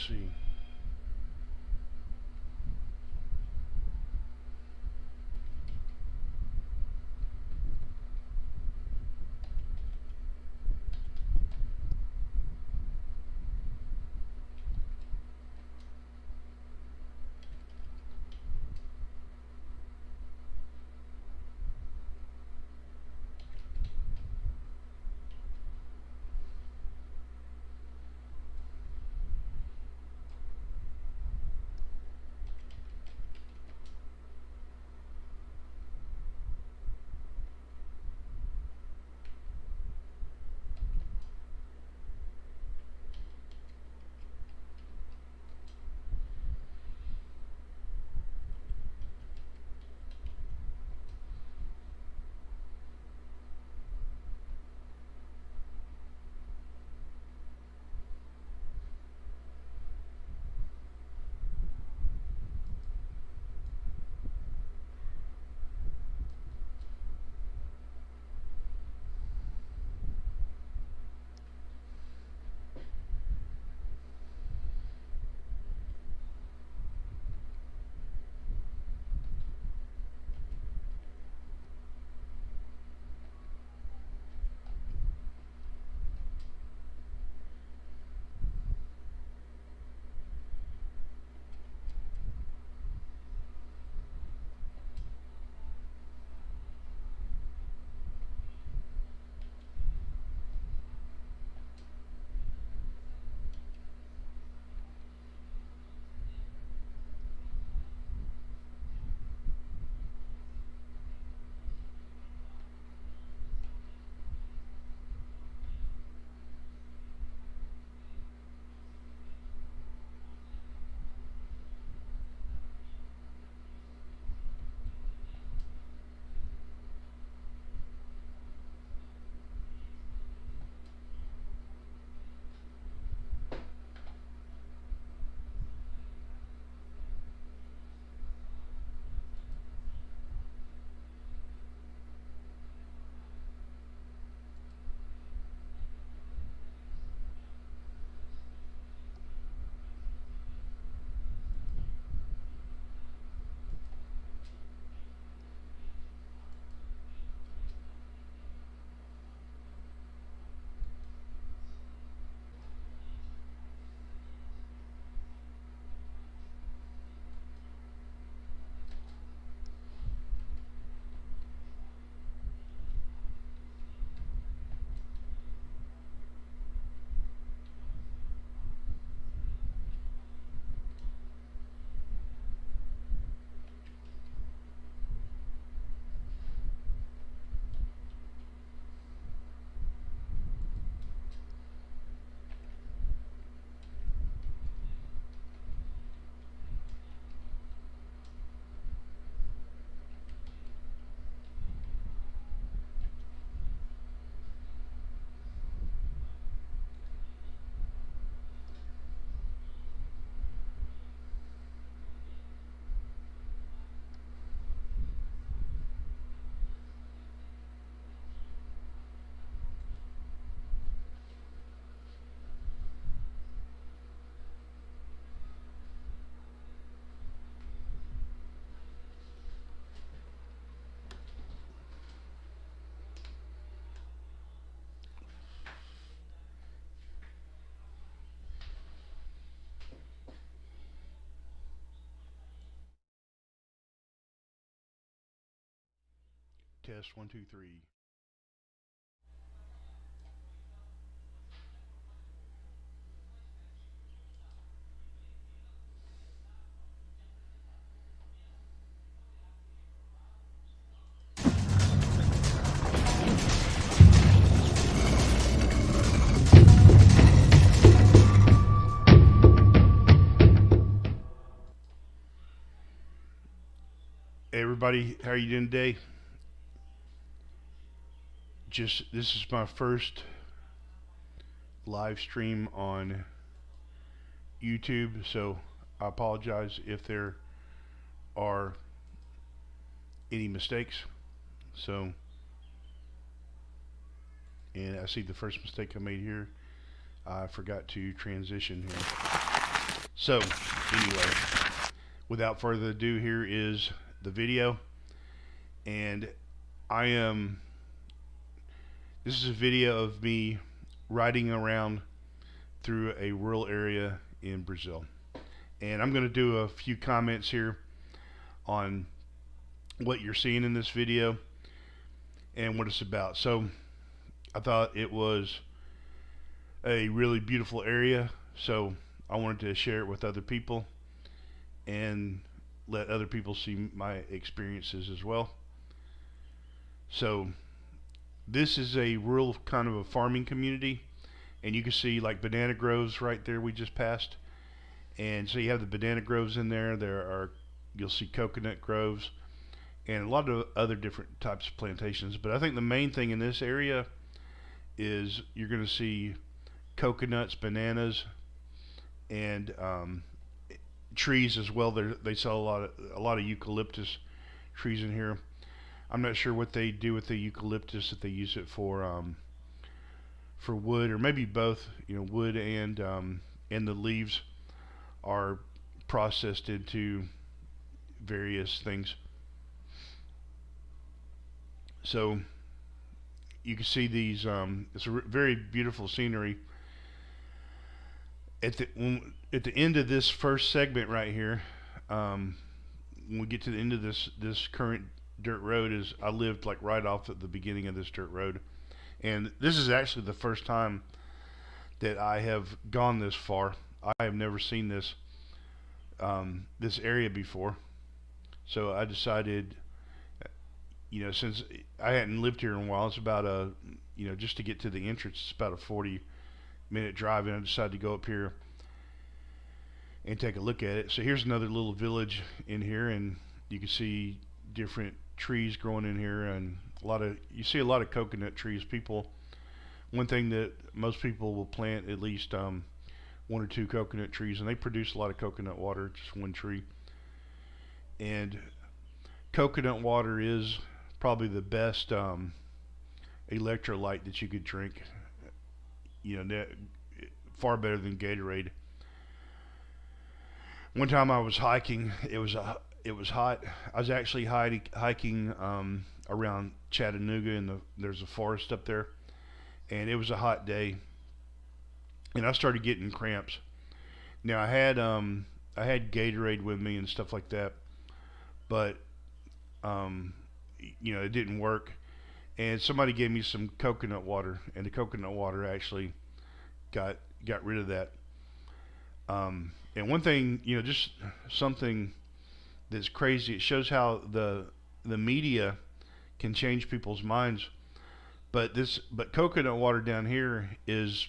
see. Test 1 2 3. Hey everybody, how are you doing today? This is my first live stream on YouTube, so I apologize if there are any mistakes. So, and I see the first mistake I made here. I forgot to transition here. So, anyway, without further ado, here is the video. And this is a video of me riding around through a rural area in Brazil. And I'm going to do a few comments here on what you're seeing in this video and what it's about. So, I thought it was a really beautiful area, so I wanted to share it with other people and let other people see my experiences as well. So this is a rural kind of a farming community, and you can see like banana groves right there we just passed. And so you have the banana groves in there. You'll see coconut groves and a lot of other different types of plantations. But I think the main thing in this area is you're going to see coconuts, bananas, and trees as well. They sell a lot of eucalyptus trees in here. I'm not sure what they do with the eucalyptus, if they use it for wood or maybe both. You know, wood and the leaves are processed into various things. So you can see these. It's a very beautiful scenery. At the end of this first segment right here, when we get to the end of this current dirt road, I lived like right off at the beginning of this dirt road, and this is actually the first time that I have gone this far. I have never seen this area before, so I decided, since I hadn't lived here in a while, it's about just to get to the entrance, it's about a 40-minute drive, and I decided to go up here and take a look at it. So here's another little village in here, and you can see different trees growing in here, and you see a lot of coconut trees. One thing that most people will plant at least one or two coconut trees, and they produce a lot of coconut water, just one tree. And coconut water is probably the best electrolyte that you could drink. Far better than Gatorade. One time I was hiking. It was hot. I was actually hiking around Chattanooga, and there's a forest up there, and it was a hot day, and I started getting cramps. Now I had Gatorade with me and stuff like that, but it didn't work. And somebody gave me some coconut water, and the coconut water actually got rid of that. And one thing, just something that's crazy. It shows how the media can change people's minds. But coconut water down here is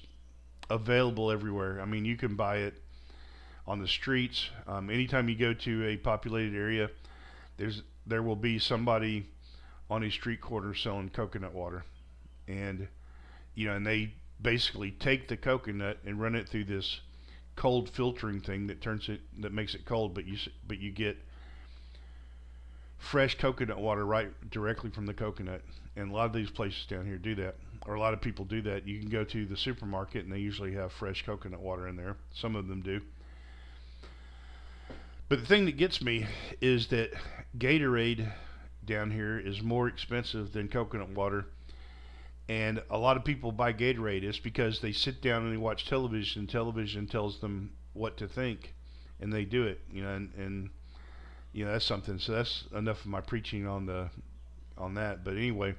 available everywhere. I mean, you can buy it on the streets. Anytime you go to a populated area, there will be somebody on a street corner selling coconut water, and and they basically take the coconut and run it through this cold filtering thing that makes it cold, but you get fresh coconut water right directly from the coconut. And a lot of these places down here do that, or a lot of people do that. You can go to the supermarket and they usually have fresh coconut water in there. Some of them do. But the thing that gets me is that Gatorade down here is more expensive than coconut water. And a lot of people buy Gatorade. It's because they sit down and they watch television, and television tells them what to think, and they do it. And that's something. So that's enough of my preaching on that. But anyway,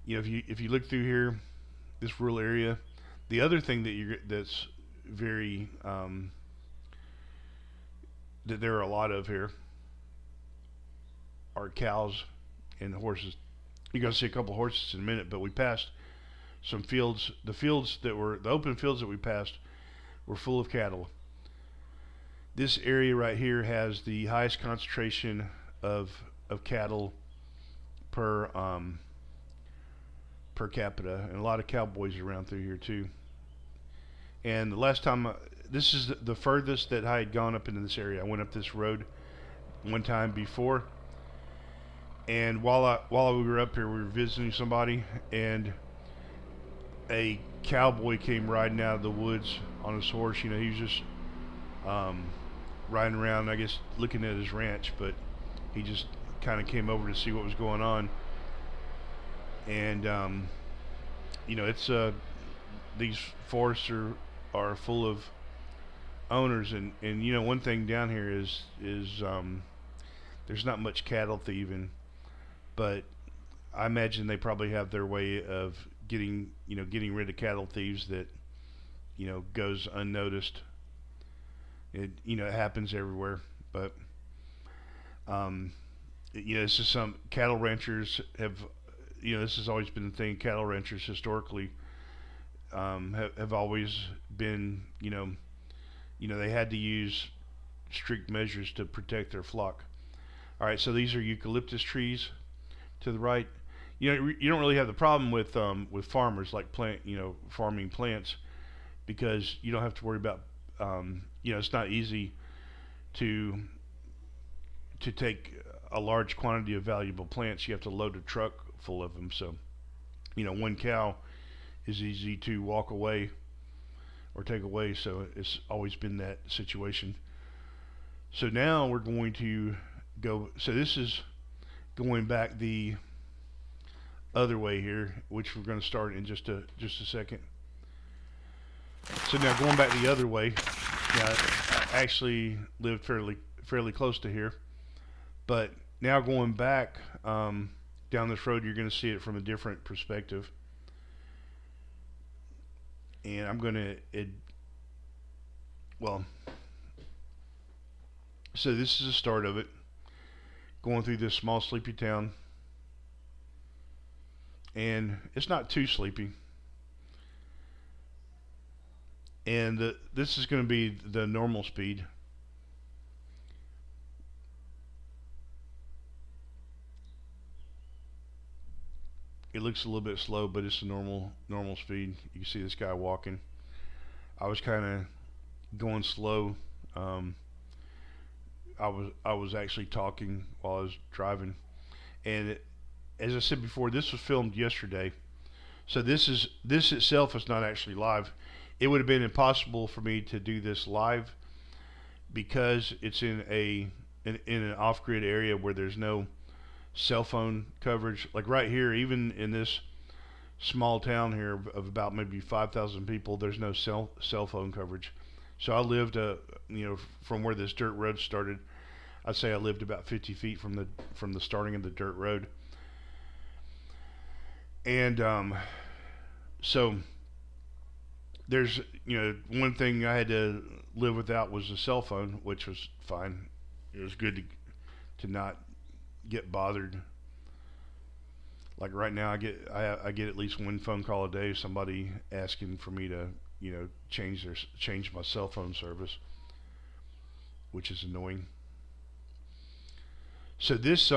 if you look through here, this rural area, the other thing that's very that there are a lot of here are cows and horses. You're going to see a couple horses in a minute, but we passed some fields. The open fields that we passed were full of cattle. This area right here has the highest concentration of cattle per capita, and a lot of cowboys around through here too. And the last time, this is the furthest that I had gone up into this area. I went up this road one time before, and while we were up here, we were visiting somebody, and a cowboy came riding out of the woods on his horse. He was just um, riding around, I guess, looking at his ranch, but he just kind of came over to see what was going on. And it's these forests are full of owners, and one thing down here is there's not much cattle thieving, but I imagine they probably have their way of getting rid of cattle thieves that goes unnoticed. It happens everywhere, but um, this is some cattle ranchers have this has always been the thing. Cattle ranchers historically have always been they had to use strict measures to protect their flock. All right, so these are eucalyptus trees to the right. You don't really have the problem with farmers like farming plants, because you don't have to worry about it's not easy to take a large quantity of valuable plants. You have to load a truck full of them. So one cow is easy to walk away or take away. So it's always been that situation. So now we're going to go. So this is going back the other way here, which we're going to start in just a second. So now going back the other way. Now I actually lived fairly close to here, but now going back down this road, you're going to see it from a different perspective. And I'm going to so this is the start of it, going through this small sleepy town, and it's not too sleepy. And this is going to be the normal speed. It looks a little bit slow, but it's a normal speed. You can see this guy walking. I was kind of going slow. I was actually talking while I was driving, and as I said before, this was filmed yesterday. So this itself is not actually live. It would have been impossible for me to do this live because it's in an off-grid area where there's no cell phone coverage. Like right here, even in this small town here of about maybe 5,000 people, there's no cell phone coverage. So I lived from where this dirt road started, I'd say I lived about 50 feet from the starting of the dirt road. And so there's one thing I had to live without was a cell phone, which was fine. It was good to not get bothered. Like right now, I get at least one phone call a day, somebody asking for me to change my cell phone service, which is annoying. So this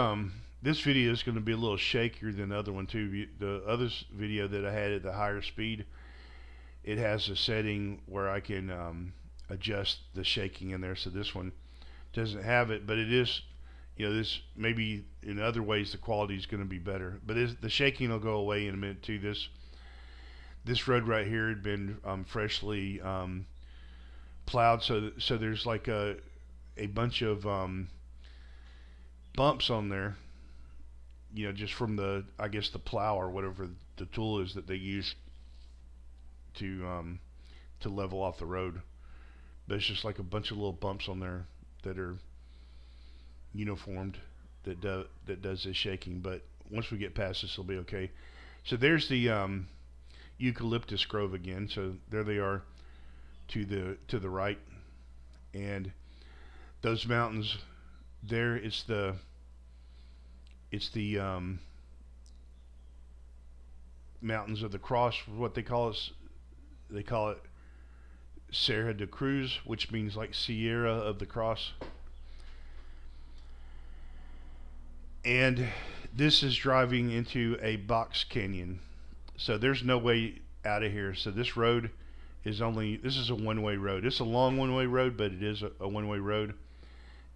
video is going to be a little shakier than the other one too. The other video that I had at the higher speed, it has a setting where I can adjust the shaking in there. So this one doesn't have it, but it is, this maybe in other ways the quality is going to be better. But the shaking will go away in a minute too. This road right here had been freshly plowed, so there's like a bunch of bumps on there, just from the plow or whatever the tool is that they use to level off the road. But it's just like a bunch of little bumps on there that are uniformed that does this shaking. But once we get past this, it'll be okay. So there's the eucalyptus grove again. So there they are to the right, and those mountains there, it's the mountains of the cross, what they call it. They call it Serra de Cruz, which means like Sierra of the Cross. And this is driving into a box canyon, so there's no way out of here. So this road is this is a one-way road. It's a long one-way road, but it is a one-way road.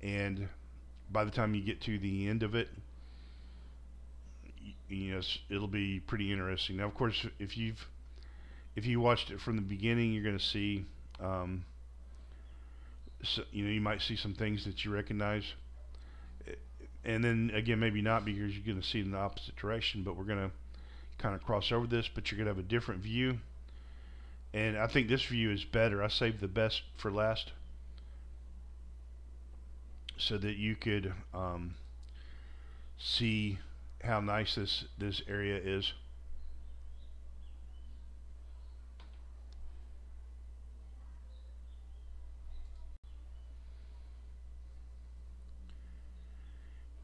And by the time you get to the end of it, it'll be pretty interesting. Now, of course, if you watched it from the beginning, you're going to see So, you might see some things that you recognize, and then again maybe not, because you're going to see it in the opposite direction. But we're going to kind of cross over this, but you're going to have a different view. And I think this view is better. I saved the best for last so that you could see how nice this area is.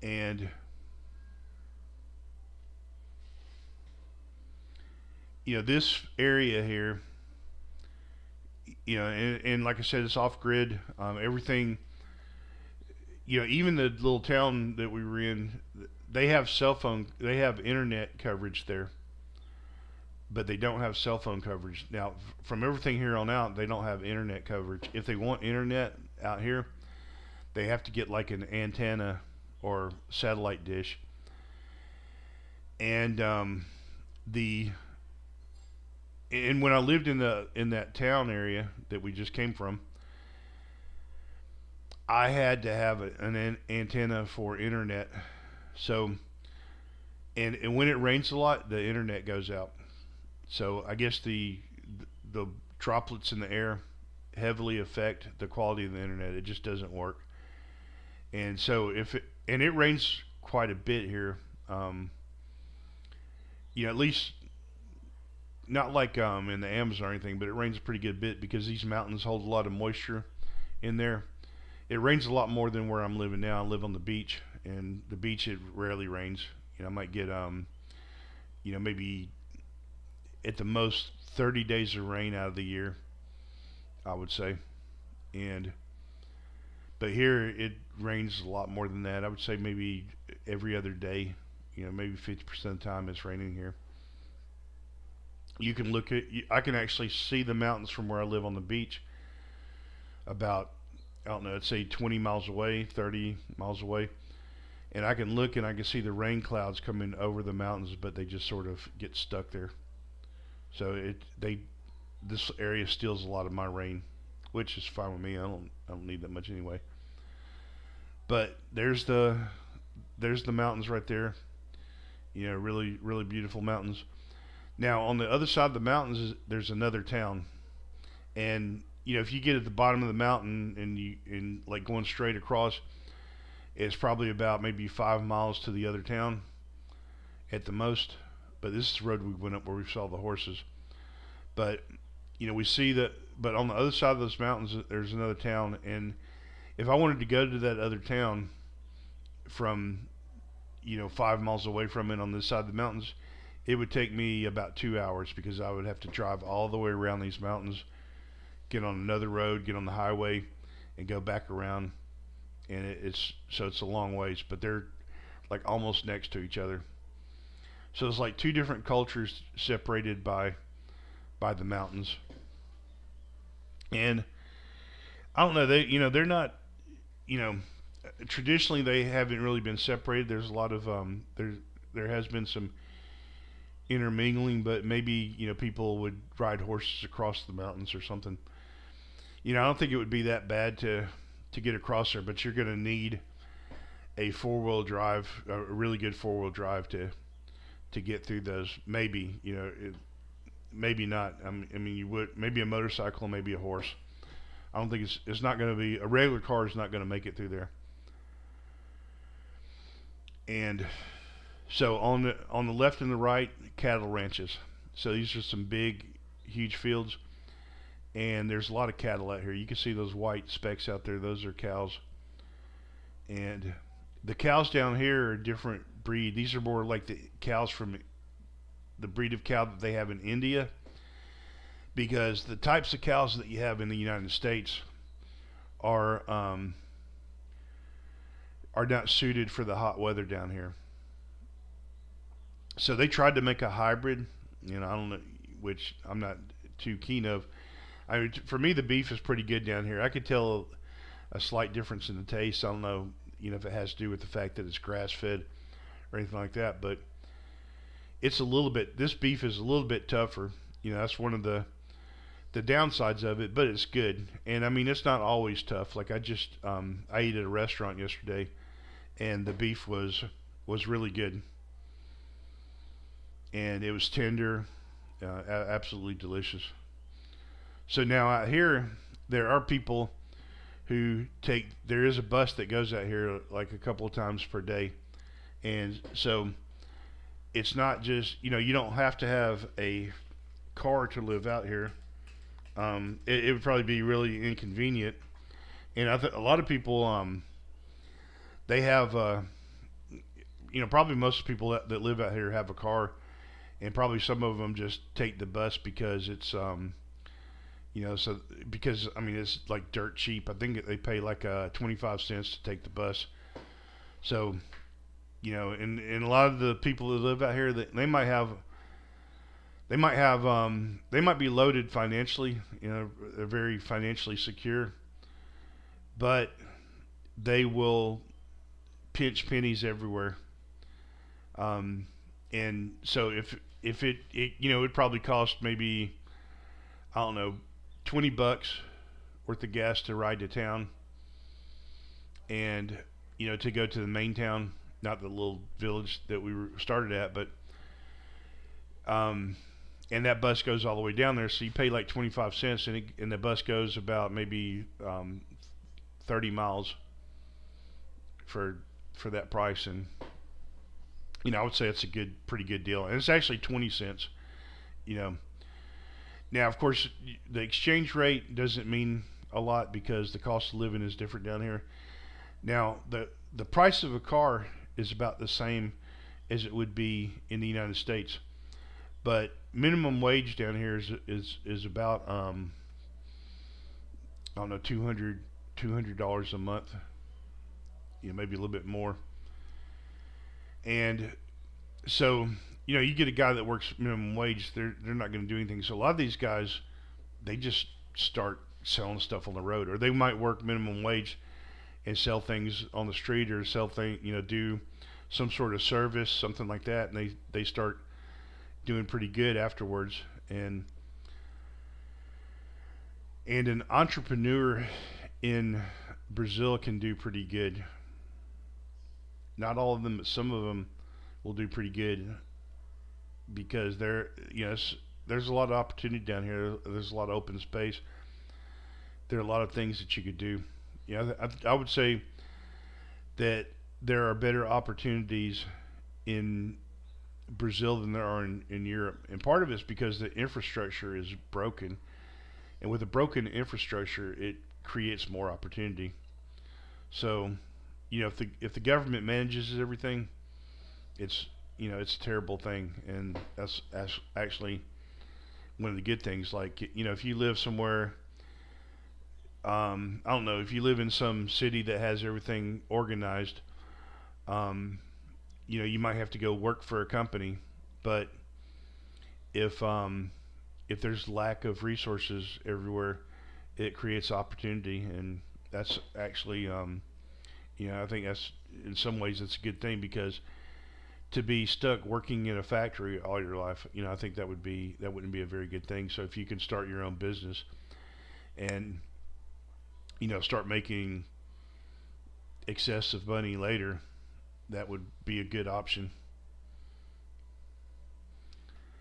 And this area here, and like I said, it's off grid. Everything, even the little town that we were in, they have internet coverage there, but they don't have cell phone coverage. Now, from everything here on out, they don't have internet coverage. If they want internet out here, they have to get like an antenna or satellite dish. And when I lived in that town area that we just came from, I had to have an antenna for internet. So, and when it rains a lot, the internet goes out. So I guess the droplets in the air heavily affect the quality of the internet. It just doesn't work. And so it rains quite a bit here. At least not like in the Amazon or anything, but it rains a pretty good bit because these mountains hold a lot of moisture in there. It rains a lot more than where I'm living now. I live on the beach, and the beach it rarely rains. I might get maybe at the most 30 days of rain out of the year, I would say. But here it rains a lot more than that. I would say maybe every other day. Maybe 50% of the time it's raining here. You can I can actually see the mountains from where I live on the beach about, I don't know, let's say 20 miles away, 30 miles away. And I can look and I can see the rain clouds coming over the mountains, but they just sort of get stuck there. So this area steals a lot of my rain, which is fine with me. I don't need that much anyway. But there's the mountains right there. Really really beautiful mountains. Now on the other side of the mountains there's another town, and if you get at the bottom of the mountain and like going straight across, it's probably about maybe 5 miles to the other town at the most. But this is the road we went up where we saw the horses. But we see that. But on the other side of those mountains there's another town, and if I wanted to go to that other town from 5 miles away from it on this side of the mountains, it would take me about 2 hours, because I would have to drive all the way around these mountains, get on another road, get on the highway, and go back around. And it's a long ways, but they're like almost next to each other. So it's like two different cultures separated by the mountains. And I don't know, they're not, traditionally they haven't really been separated. There's a lot of there has been some intermingling, but maybe people would ride horses across the mountains or something. I don't think it would be that bad to get across there, but you're going to need a four-wheel drive, a really good four-wheel drive to get through those. Maybe maybe not. I mean, you would maybe a motorcycle, maybe a horse. I don't think it's not going to be, a regular car is not going to make it through there. And so on the left and the right, cattle ranches. So these are some big, huge fields, and there's a lot of cattle out here. You can see those white specks out there. Those are cows. And the cows down here are a different breed. These are more like the cows from the breed of cow that they have in India, because the types of cows that you have in the United States are not suited for the hot weather down here. So they tried to make a hybrid, I don't know, which I'm not too keen of. I mean, for me, the beef is pretty good down here. I could tell a slight difference in the taste. I don't know, if it has to do with the fact that it's grass-fed or anything like that, but it's this beef is a little bit tougher. That's one of the the downsides of it, but it's good. And I mean, it's not always tough. Like I ate at a restaurant yesterday, and the beef was really good, and it was tender, absolutely delicious. So now out here, there are people who take. There is a bus that goes out here like a couple of times per day, and so it's not just you don't have to have a car to live out here. It would probably be really inconvenient, and a lot of people they have probably most people that live out here have a car, and probably some of them just take the bus because it's so because I mean it's like dirt cheap. I think they pay like 25 cents to take the bus. So and a lot of the people that live out here, they might have they might be loaded financially, they're very financially secure, but they will pinch pennies everywhere. And so if it it'd probably cost maybe, I don't know, $20 worth of gas to ride to town, and to go to the main town, not the little village that we started at, but and that bus goes all the way down there, so you pay like 25 cents, and the bus goes about maybe 30 miles for that price. And I would say it's a pretty good deal, and it's actually 20 cents. Now of course the exchange rate doesn't mean a lot because the cost of living is different down here. Now the price of a car is about the same as it would be in the United States, but minimum wage down here is about I don't know, $200 a month, maybe a little bit more. And so you get a guy that works minimum wage, they're not going to do anything. So a lot of these guys, they just start selling stuff on the road, or they might work minimum wage and sell things on the street, or sell things, do some sort of service, something like that, and they start doing pretty good afterwards. And an entrepreneur in Brazil can do pretty good. Not all of them, but some of them will do pretty good because there's a lot of opportunity down here. There's a lot of open space. There are a lot of things that you could do. I would say that there are better opportunities in Brazil than there are in Europe, and part of it's because the infrastructure is broken, and with a broken infrastructure, it creates more opportunity. So, if the government manages everything, it's it's a terrible thing, and that's actually one of the good things. Like if you live somewhere, I don't know, if you live in some city that has everything organized, you might have to go work for a company, but if there's lack of resources everywhere, it creates opportunity, and that's actually I think that's, in some ways, it's a good thing, because to be stuck working in a factory all your life, I think that wouldn't be a very good thing. So if you can start your own business and start making excessive money later, that would be a good option.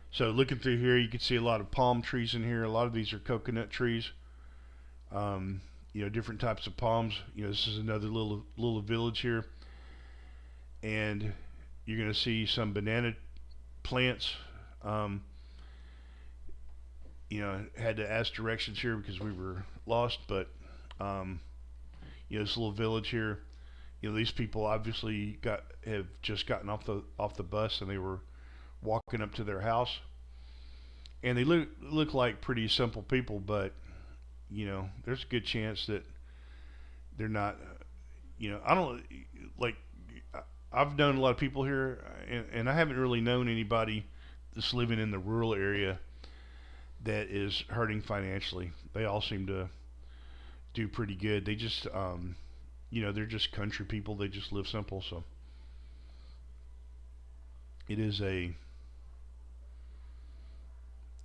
So looking through here, you can see a lot of palm trees in here. A lot of these are coconut trees. Different types of palms. This is another little village here, and you're going to see some banana plants. Had to ask directions here because we were lost, but this little village here, these people obviously have just gotten off the bus, and they were walking up to their house, and they look like pretty simple people, but there's a good chance that they're not. I don't like. I've known a lot of people here, and I haven't really known anybody that's living in the rural area that is hurting financially. They all seem to do pretty good. They just, they're just country people. They just live simple. So it is a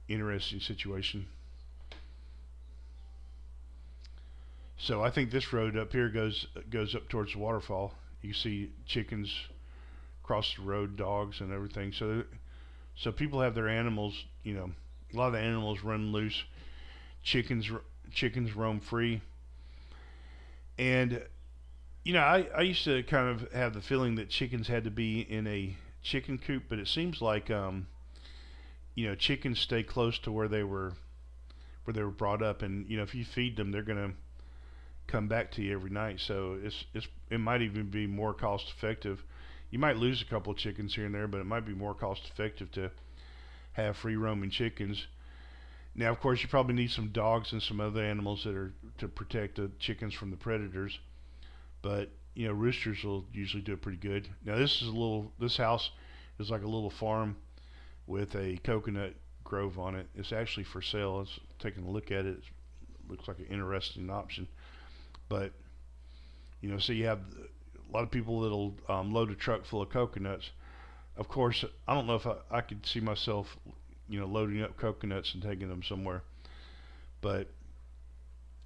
interesting situation. So I think this road up here goes up towards the waterfall. You see chickens cross the road, dogs and everything. So people have their animals. A lot of the animals run loose. Chickens chickens roam free. And I used to kind of have the feeling that chickens had to be in a chicken coop, but it seems like chickens stay close to where they were brought up, and if you feed them, they're gonna come back to you every night. So it might even be more cost effective. You might lose a couple of chickens here and there, but it might be more cost effective to have free roaming chickens. Now, of course, you probably need some dogs and some other animals that are to protect the chickens from the predators. But roosters will usually do it pretty good. Now, this house is like a little farm with a coconut grove on it. It's actually for sale. I was taking a look at it. It looks like an interesting option. But so you have a lot of people that'll load a truck full of coconuts. Of course, I don't know if I could see myself, loading up coconuts and taking them somewhere. But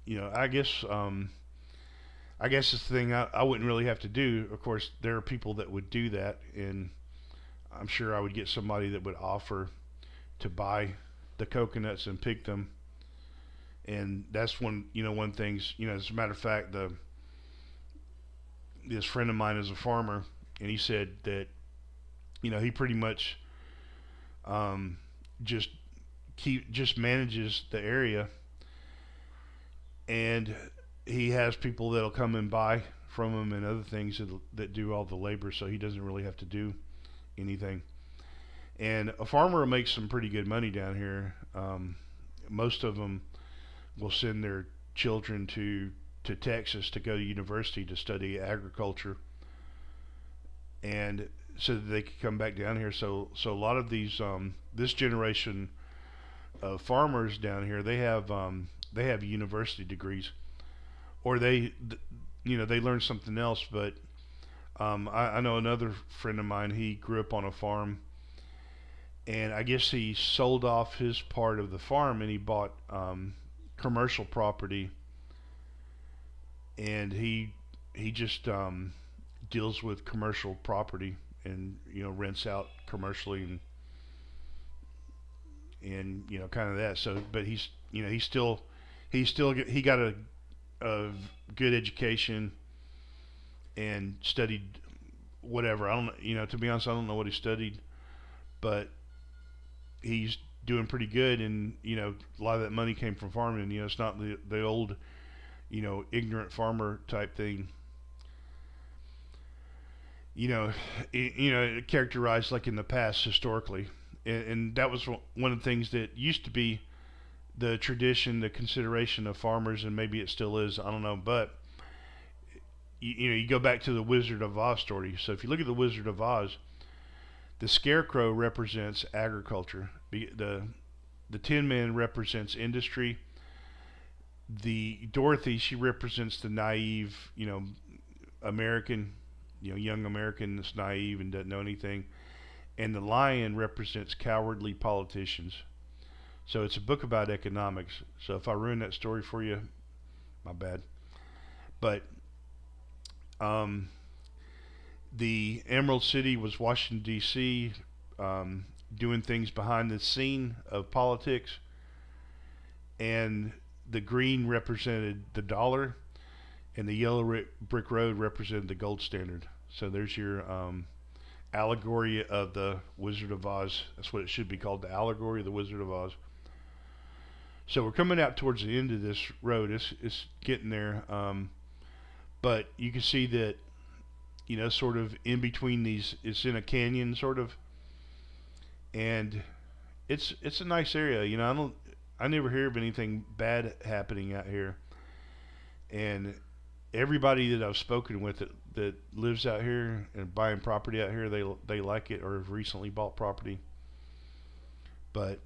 I guess it's the thing I wouldn't really have to do. Of course, there are people that would do that, and I'm sure I would get somebody that would offer to buy the coconuts and pick them. And that's one things, as a matter of fact, this friend of mine is a farmer, and he said that, he pretty much just manages the area, and he has people that'll come and buy from him and other things that do all the labor, so he doesn't really have to do anything. And a farmer will make some pretty good money down here. Most of them will send their children to Texas to go to university to study agriculture, and so that they can come back down here. So a lot of these this generation of farmers down here, they have university degrees, or they learn something else. But I know another friend of mine. He grew up on a farm, and I guess he sold off his part of the farm and he bought commercial property, and he just deals with commercial property, and rents out commercially, and kind of that. So, but he got a good education and studied whatever. I don't to be honest, I don't know what he studied, but he's doing pretty good, and a lot of that money came from farming. It's not the old ignorant farmer type thing. Characterized like in the past historically, and that was one of the things that used to be the tradition, the consideration of farmers, and maybe it still is, I don't know. But you go back to the Wizard of Oz story. So if you look at the Wizard of Oz, the Scarecrow represents agriculture. The Tin Man represents industry. The Dorothy, she represents the naive, American, young American that's naive and doesn't know anything. And the Lion represents cowardly politicians. So it's a book about economics. So if I ruined that story for you, my bad. But the Emerald City was Washington, D.C., doing things behind the scene of politics. And the green represented the dollar, and the yellow brick road represented the gold standard. So there's your allegory of the Wizard of Oz. That's what it should be called, the allegory of the Wizard of Oz. So we're coming out towards the end of this road. It's getting there. But you can see that, sort of in between these, it's in a canyon, sort of. And it's a nice area. I never hear of anything bad happening out here. And everybody that I've spoken with that lives out here and buying property out here, they like it or have recently bought property. But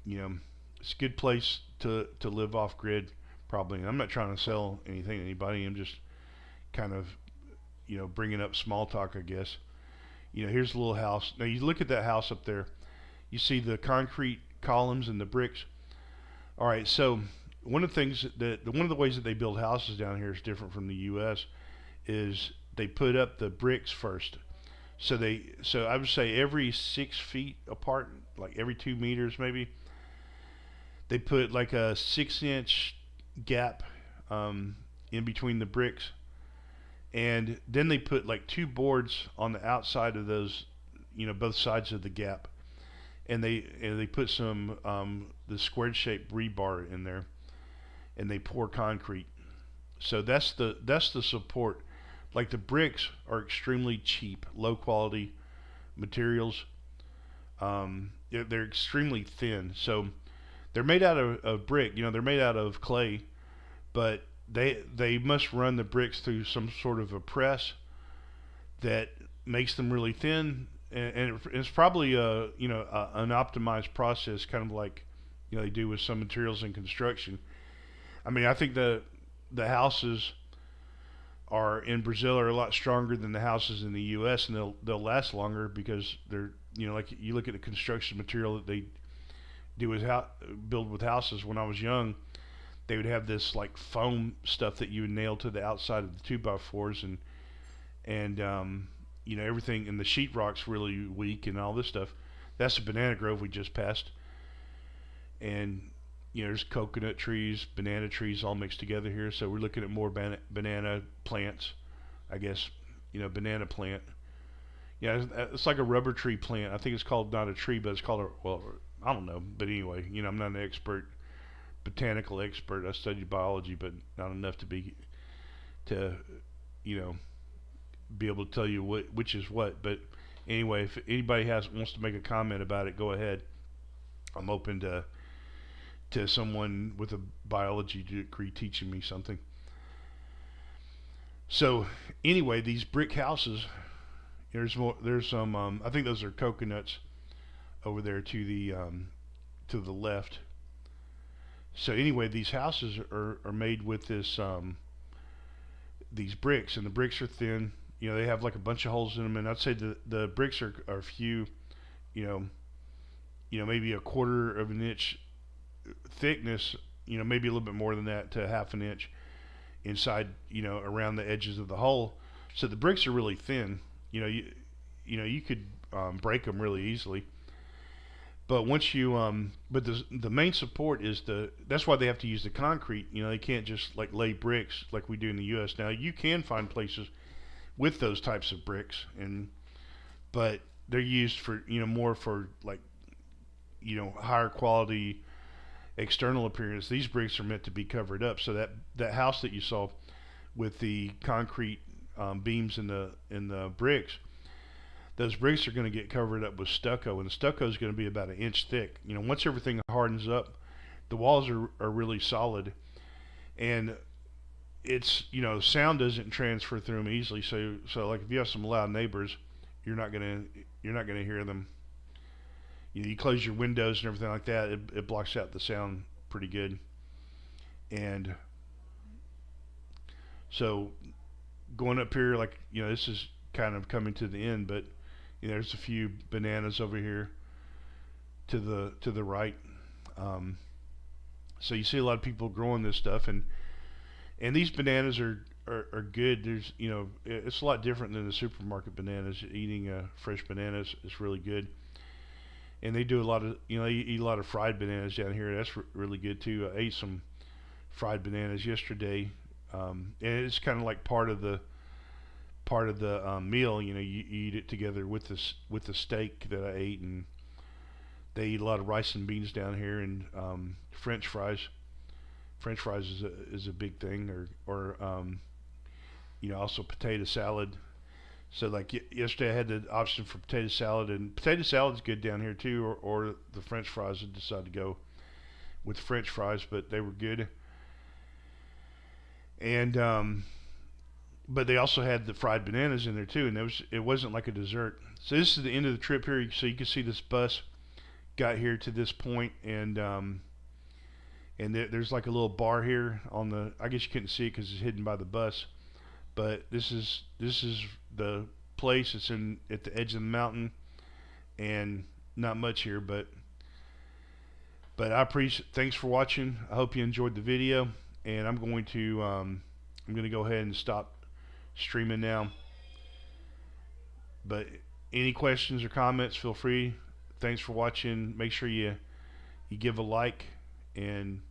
it's a good place to live off grid, probably. I'm not trying to sell anything to anybody. I'm just kind of bringing up small talk, I guess. Here's a little house. Now you look at that house up there. You see the concrete columns and the bricks. All right, so one of the things that one of the ways that they build houses down here is different from the U.S. is they put up the bricks first. So I would say every 6 feet apart, like every 2 meters maybe, they put like a 6 inch gap in between the bricks, and then they put like two boards on the outside of those, both sides of the gap, and they put some the squared shaped rebar in there, and they pour concrete. So that's the support. Like the bricks are extremely cheap, low quality materials. They're extremely thin, so they're made out of brick. They're made out of clay, but they must run the bricks through some sort of a press that makes them really thin, and it's probably an optimized process, kind of like they do with some materials in construction. I mean, I think the houses are in Brazil are a lot stronger than the houses in the U.S., and they'll last longer because they're like you look at the construction material that they do with build with houses. When I was young, they would have this like foam stuff that you would nail to the outside of the 2x4s, and everything, and the sheetrock's really weak and all this stuff. That's the banana grove we just passed, and there's coconut trees, banana trees all mixed together here. So we're looking at more banana plants, I guess. Banana plant. Yeah, it's like a rubber tree plant. I think it's called, not a tree, but it's called I don't know. But anyway, I'm not an botanical expert. I studied biology, but not enough to be able to tell you which is what. But anyway, if anybody wants to make a comment about it, go ahead. I'm open to someone with a biology degree teaching me something. So anyway, these brick houses, there's some I think those are coconuts over there to the left. So anyway, these houses are made with these bricks, and the bricks are thin. They have like a bunch of holes in them, and I'd say the bricks are few, maybe a quarter of an inch thickness, maybe a little bit more than that to half an inch inside, around the edges of the hole. So the bricks are really thin. You could break them really easily. But once but the main support is that's why they have to use the concrete. They can't just like lay bricks like we do in the U.S. Now you can find places with those types of bricks, but they're used for more for like higher quality external appearance. These bricks are meant to be covered up. So that house that you saw with the concrete beams in the bricks, those bricks are going to get covered up with stucco, and the stucco is going to be about an inch thick. Once everything hardens up, the walls are really solid, and it's sound doesn't transfer through them easily. So like if you have some loud neighbors, you're not gonna hear them. You close your windows and everything like that, it blocks out the sound pretty good. And so going up here, like this is kind of coming to the end, but there's a few bananas over here to the right. So you see a lot of people growing this stuff, and these bananas are good. There's it's a lot different than the supermarket bananas. Eating fresh bananas is really good. And they do a lot of they eat a lot of fried bananas down here. That's really good too. I ate some fried bananas yesterday, and it's kind of like part of the meal. You eat it together with the steak that I ate, and they eat a lot of rice and beans down here, and French fries. French fries is a big thing, or also potato salad. So like yesterday I had the option for potato salad, and potato salad's good down here too, or the French fries. I decided to go with French fries, but they were good. And but they also had the fried bananas in there too, and it wasn't like a dessert. So this is the end of the trip here. So you can see this bus got here to this point, and there's like a little bar here on the. I guess you couldn't see it because it's hidden by the bus. But this is the place. It's at the edge of the mountain, and not much here, but But I appreciate. Thanks for watching. I hope you enjoyed the video, and I'm going to go ahead and stop streaming now. But any questions or comments, feel free. Thanks for watching. Make sure you give a like, and